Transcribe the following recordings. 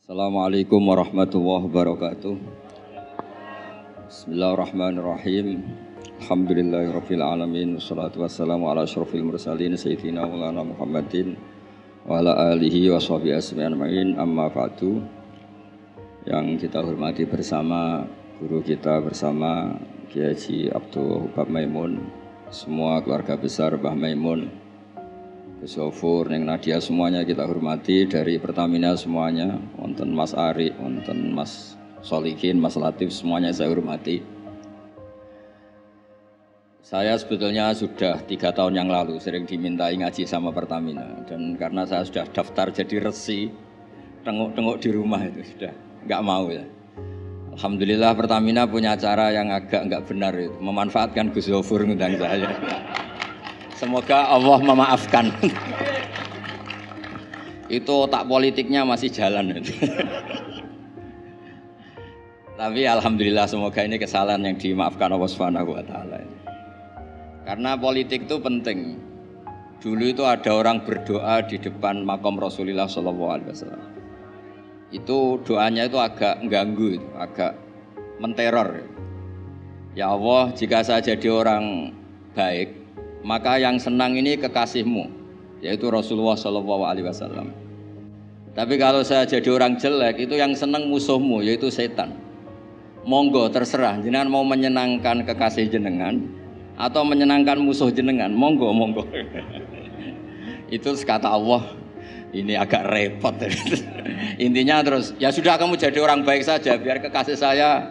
Assalamualaikum warahmatullahi wabarakatuh. Bismillahirrahmanirrahim. Alhamdulillahirabbil alamin wassalatu wassalamu ala asyrofil mursalin sayyidina maulana Muhammadin wa ala alihi washabihi ajmain. Amma ba'du. Yang kita hormati bersama guru kita bersama Kiai Haji Abdul Wahab Maimun, semua keluarga besar Mbah Maimun, Gus Sofur, Neng Nadia, semuanya kita hormati, dari Pertamina semuanya, wonten Mas Ari, wonten Mas Solihin, Mas Latif, semuanya saya hormati. Saya sebetulnya sudah 3 tahun yang lalu sering dimintai ngaji sama Pertamina, dan karena saya sudah daftar jadi resi, tengok-tengok di rumah itu sudah nggak mau ya. Alhamdulillah Pertamina punya cara yang agak nggak benar itu, memanfaatkan Gus Sofur ngundang saya. Semoga Allah memaafkan. Itu otak politiknya masih jalan. Tapi alhamdulillah semoga ini kesalahan yang dimaafkan Allah Subhanahu wa taala. Karena politik itu penting. Dulu itu ada orang berdoa di depan makam Rasulullah sallallahu alaihi wasallam. Itu doanya itu agak mengganggu, agak menteror. Ya Allah, jika saya jadi orang baik, maka yang senang ini kekasihmu, yaitu Rasulullah Shallallahu Alaihi Wasallam. Tapi kalau saya jadi orang jelek, itu yang senang musuhmu, yaitu setan. Monggo terserah, jenengan mau menyenangkan kekasih jenengan atau menyenangkan musuh jenengan, monggo. Itu kata Allah, ini agak repot. Intinya terus, ya sudah kamu jadi orang baik saja, biar kekasih saya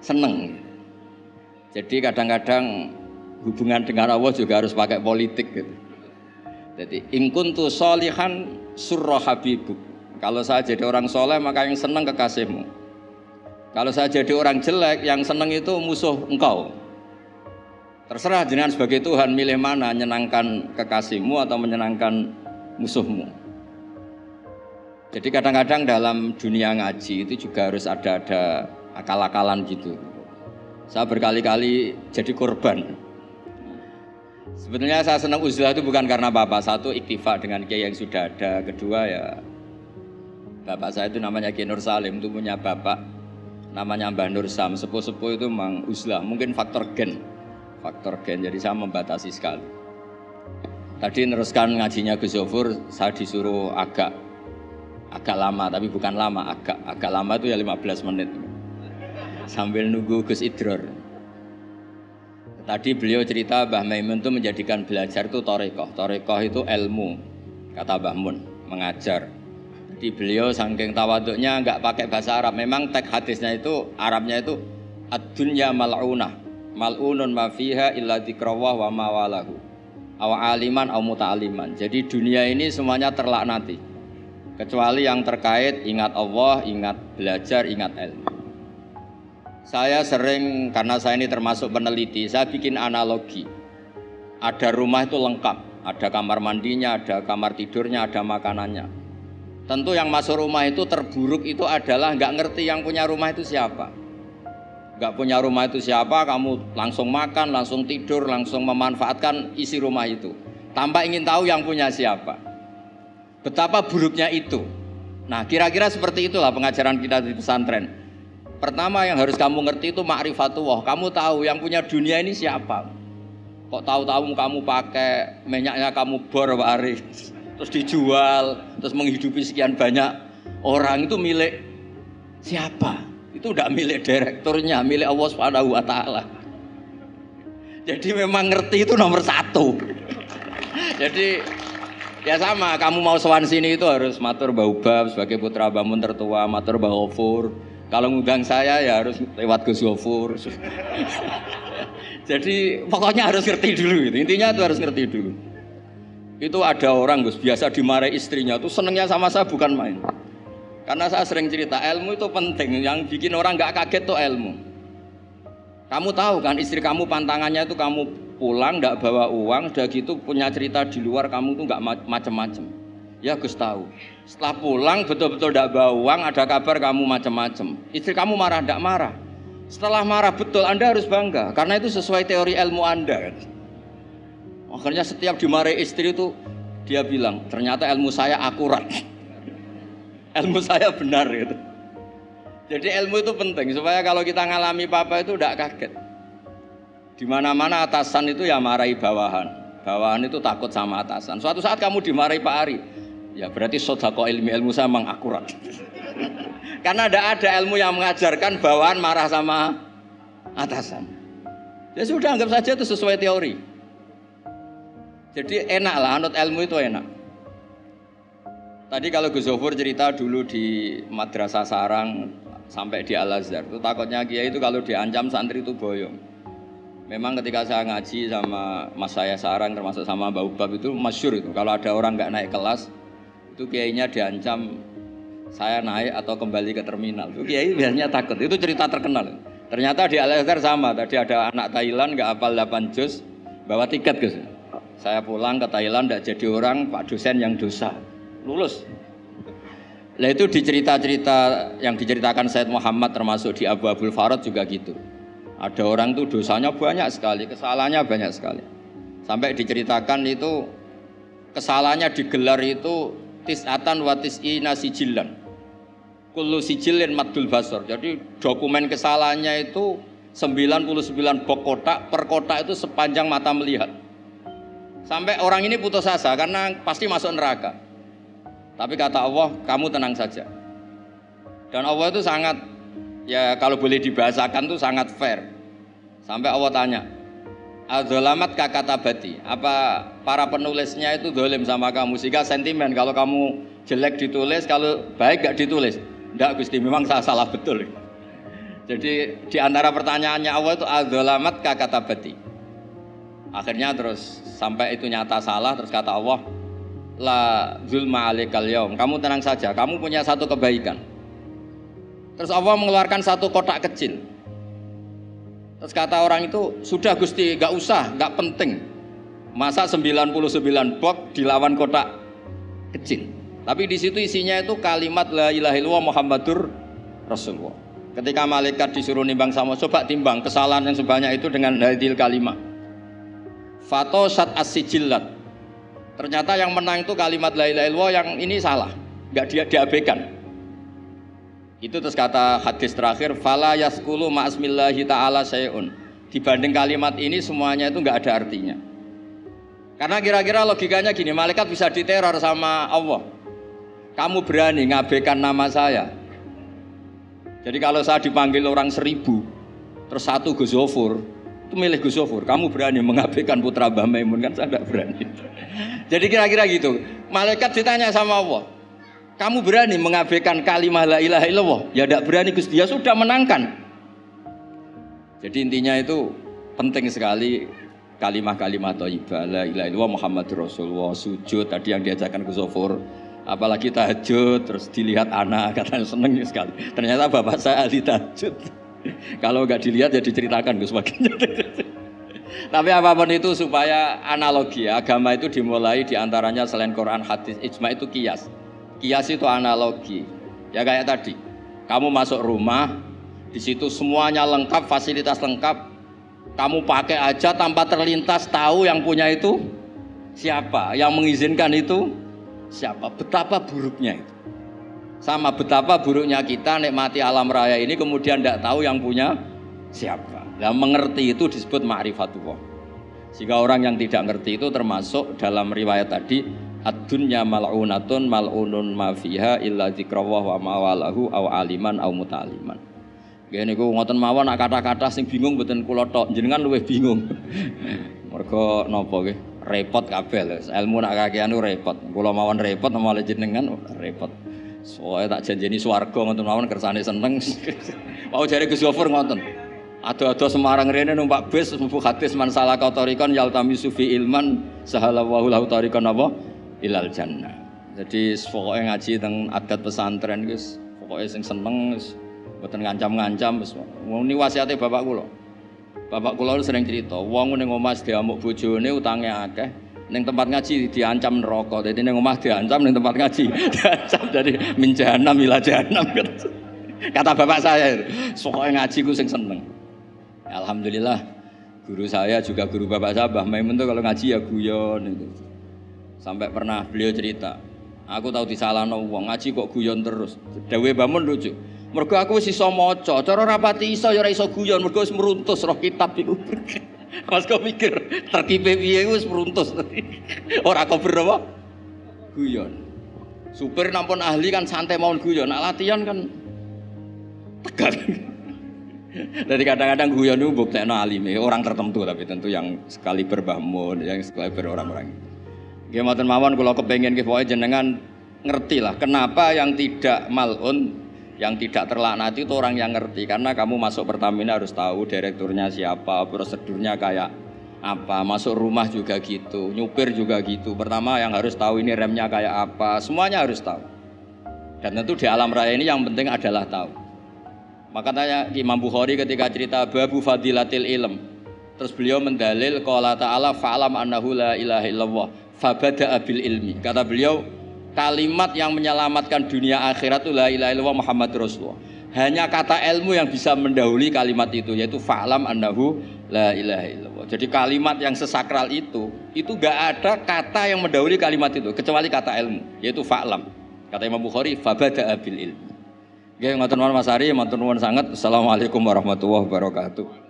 senang. Jadi kadang-kadang hubungan dengan Allah juga harus pakai politik gitu. Jadi in kuntu sholihan surra habibuk. Kalau saya jadi orang soleh maka yang senang kekasihmu. Kalau saya jadi orang jelek yang senang itu musuh engkau. Terserah jenengan sebagai Tuhan milih mana, menyenangkan kekasihmu atau menyenangkan musuhmu. Jadi kadang-kadang dalam dunia ngaji itu juga harus ada akal-akalan gitu. Saya berkali-kali jadi korban. Sebetulnya saya senang uzlah itu bukan karena bapak. Satu, iktifa dengan kiai yang sudah ada. Kedua ya, bapak saya itu namanya Kiai Nur Salim, itu punya bapak namanya Mbah Nur Sam. Sepuh-sepuh itu memang uzlah. Mungkin faktor gen, jadi saya membatasi sekali. Tadi neruskan ngajinya Gus Sofur, saya disuruh agak lama, tapi bukan lama, agak lama itu ya 15 menit sambil nunggu Gus Idror. Tadi beliau cerita Mbah Maimun itu menjadikan belajar itu thariqah. Thariqah itu ilmu, kata Mbah Mun, mengajar. Jadi beliau saking tawaduknya enggak pakai bahasa Arab. Memang teks hadisnya itu Arabnya itu ad-dunya mal'unah, mal'unun ma fiha illa dzikrawah wa ma walahu. Aw aliman aw muta'alliman. Jadi dunia ini semuanya terlaknati. Kecuali yang terkait ingat Allah, ingat belajar, ingat ilmu. Saya sering, karena saya ini termasuk peneliti, saya bikin analogi. Ada rumah itu lengkap, ada kamar mandinya, ada kamar tidurnya, ada makanannya. Tentu yang masuk rumah itu terburuk itu adalah nggak ngerti yang punya rumah itu siapa. Nggak punya rumah itu siapa, kamu langsung makan, langsung tidur, langsung memanfaatkan isi rumah itu. Tanpa ingin tahu yang punya siapa. Betapa buruknya itu. Nah kira-kira seperti itulah pengajaran kita di pesantren. Pertama yang harus kamu ngerti itu ma'rifatullah. Kamu tahu yang punya dunia ini siapa. Kok tahu-tahu kamu pakai minyaknya kamu bor Ari, terus dijual, terus menghidupi sekian banyak orang, itu milik siapa? Itu udah milik direkturnya, milik Allah Subhanahu wa taala. Jadi memang ngerti itu nomor 1. Jadi ya sama, kamu mau sowan sini itu harus matur Mbah Ubab sebagai putra Mbah Mun tertua, matur Mbah Ghafur. Kalau ngundang saya ya harus lewat Gus Sofur. Jadi pokoknya harus ngerti dulu gitu. Intinya itu harus ngerti dulu. Itu ada orang Gus biasa dimarahi istrinya tuh senengnya sama saya bukan main. Karena saya sering cerita ilmu itu penting. Yang bikin orang nggak kaget tuh ilmu. Kamu tahu kan istri kamu pantangannya itu kamu pulang nggak bawa uang, udah gitu punya cerita di luar kamu tuh nggak macem-macem. Ya Gus tahu. Setelah pulang betul-betul tidak bawa uang, ada kabar kamu macam-macam. Istri kamu marah, tidak marah. Setelah marah betul, Anda harus bangga. Karena itu sesuai teori ilmu Anda. Akhirnya setiap dimarahi istri itu, dia bilang, ternyata ilmu saya akurat. ilmu saya benar gitu. Jadi ilmu itu penting supaya kalau kita ngalami apa-apa itu tidak kaget. Di mana-mana atasan itu ya marahi bawahan. Bawahan itu takut sama atasan. Suatu saat kamu dimarahi Pak Ari, ya berarti sodako ilmu saya memang akurat. Karena ada ilmu yang mengajarkan bawahan marah sama atasan. Ya sudah, anggap saja itu sesuai teori. Jadi enak lah, anut ilmu itu enak. Tadi kalau Gus Zofur cerita dulu di Madrasah Sarang sampai di Al-Azhar, itu takutnya kiai itu kalau diancam santri itu boyong. Memang ketika saya ngaji sama mas saya Sarang termasuk sama Mbak Ubab itu masyhur itu. Kalau ada orang nggak naik kelas, itu kiainya diancam saya naik atau kembali ke terminal. Itu kiai biasanya takut. Itu cerita terkenal. Ternyata di Al-Azhar sama. Tadi ada anak Thailand nggak hafal 8 juz, bawa tiket Gus. Saya pulang ke Thailand tidak jadi orang, Pak dosen yang dosa. Lulus. Nah itu di cerita-cerita yang diceritakan Said Muhammad termasuk di Abu Abdul Farad juga gitu. Ada orang tuh dosanya banyak sekali, kesalahannya banyak sekali. Sampai diceritakan itu kesalahannya digelar itu tis'atan wa tis'ina sijillan. Kullu sijillin maddul basar. Jadi dokumen kesalahannya itu 99 bok kotak, per kotak itu sepanjang mata melihat. Sampai orang ini putus asa karena pasti masuk neraka. Tapi kata Allah, kamu tenang saja. Dan Allah itu sangat, ya kalau boleh dibahasakan itu sangat fair. Sampai Allah tanya, adzolamat kakatabati, apa para penulisnya itu dolim sama kamu? Sehingga sentimen kalau kamu jelek ditulis, kalau baik gak ditulis. Enggak Gusti, memang saya salah betul. Jadi di antara pertanyaannya Allah itu adzolamat kakatabati. Akhirnya terus sampai itu nyata salah, terus kata Allah, la zulma alaikal yaum, kamu tenang saja, kamu punya satu kebaikan. Terus Allah mengeluarkan satu kotak kecil. Terus kata orang itu, sudah Gusti, gak usah, gak penting. Masa 99 box dilawan kotak kecil. Tapi di situ isinya itu kalimat la ilaha illallah Muhammadur Rasulullah. Ketika malaikat disuruh nimbang sama, coba timbang kesalahan yang sebanyak itu dengan hadil kalimah. Fatosat as-sijillat. Ternyata yang menang itu kalimat la ilaha illallah, yang ini salah, gak diabaikan. Itu terus kata hadis terakhir, fala yaskulu ma'asmillahi ta'ala syai'un. Dibanding kalimat ini semuanya itu enggak ada artinya. Karena kira-kira logikanya gini, malaikat bisa diteror sama Allah. Kamu berani ngabaikan nama saya. Jadi kalau saya dipanggil orang 1000, terus satu Gus Zofur, itu milih Gus Zofur. Kamu berani mengabaikan putra Mbah Maimun, kan saya enggak berani. Jadi kira-kira gitu. Malaikat ditanya sama Allah, kamu berani mengabaikan kalimah la ilaha illallah? Ya tidak berani Gusti, dia sudah menangkan. Jadi intinya itu penting sekali kalimah-kalimah thayyibah la ilaha illallah Muhammadur Rasulullah, sujud tadi yang diajarkan Gus Zofur, apalagi tahajud, terus dilihat anak, katanya seneng sekali. Ternyata bapak saya ahli tahajud. Kalau nggak dilihat ya diceritakan Gus baginya. Tapi apapun itu supaya analogi agama itu dimulai diantaranya selain Quran, hadis, ijma itu kias. Kias itu analogi. Ya kayak tadi, kamu masuk rumah, di situ semuanya lengkap, fasilitas lengkap, kamu pakai aja tanpa terlintas tahu yang punya itu siapa, yang mengizinkan itu siapa. Betapa buruknya itu. Sama betapa buruknya kita nikmati alam raya ini kemudian tidak tahu yang punya siapa. Nah, mengerti itu disebut ma'rifatullah. Sehingga orang yang tidak ngerti itu termasuk dalam riwayat tadi, ad-dunya mal'unatun mal'unun ma fiha illa dzikrawah wa mawalahu au aliman au muta'aliman. Nggih niku ngoten mawon nak kata-kata sing bingung mboten kula tok, jenengan luwih bingung. Mergo napa nggih? Repot kabeh lho. Ilmu nak kakean repot. Kula mawon repot malah jenengan repot. Soale tak janjeni swarga ngoten mawon kersane seneng. Mau jare Gus Zofur ngoten. Ada-ada Semarang rene numpak bis mlebu hadis man salaka tariqan yaltamisu fi ilman sahalallahu lahu tariqan apa ilal jannah. Jadi pokoke ngaji teng adat pesantren wis pokoke sing seneng wis mboten ngancam-ngancam wis. Ini wasiate bapak kula. Bapak kula sering cerita, wong ning omah diamuk bojone utange akeh, ning tempat ngaji diancam neraka. Dadi ning omah diancam, ning tempat ngaji diancam. Jadi min jahanam ila jahanam. Kata bapak saya, pokoke ngaji ku sing seneng. Alhamdulillah guru saya juga guru bapak saya Mbah Maimun tuh kalau ngaji ya guyon itu. Sampai pernah beliau cerita, Aku tahu disalahno wong ngaji kok guyon terus. Dawe Bamun lucu. Mergo aku wis iso maca, cara rapati iso ya ora iso guyon mergo wis meruntus roh kitab iku. Mas kok mikir tertipe piye wis meruntus. Ora kober apa? Guyon. Supir nampun ahli kan santai mawon guyon, nak latihan kan tegang. Jadi kadang-kadang guyon itu buktekno alime, orang tertentu tapi tentu yang sekali berbamun, yang sekali berorang-orang. Nggih mboten mawon kula kepengin nggih pokoke jenengan ngerti lah kenapa yang tidak malun, yang tidak terlaknati itu orang yang ngerti karena kamu masuk Pertamina harus tahu direkturnya siapa, prosedurnya kayak apa, masuk rumah juga gitu, nyupir juga gitu. Pertama yang harus tahu ini remnya kayak apa, semuanya harus tahu. Dan tentu di alam raya ini yang penting adalah tahu. Makanya Imam Bukhari ketika cerita babu fadilatil ilm, terus beliau mendalil qala ta'ala fa'lam annahu la ilaha illallah fabada'a bil ilmi. Kata beliau kalimat yang menyelamatkan dunia akhirat itu la ilaha illallah Muhammad Rasulullah. Hanya kata ilmu yang bisa mendahului kalimat itu, yaitu fa'lam annahu la ilaha illallah. Jadi kalimat yang sesakral itu gak ada kata yang mendahului kalimat itu kecuali kata ilmu, yaitu fa'lam. Kata Imam Bukhari fabada'a bil ilmi. Nggih ngoten mawon Mas Ari, matur nuwun sanget. Assalamualaikum warahmatullahi wabarakatuh.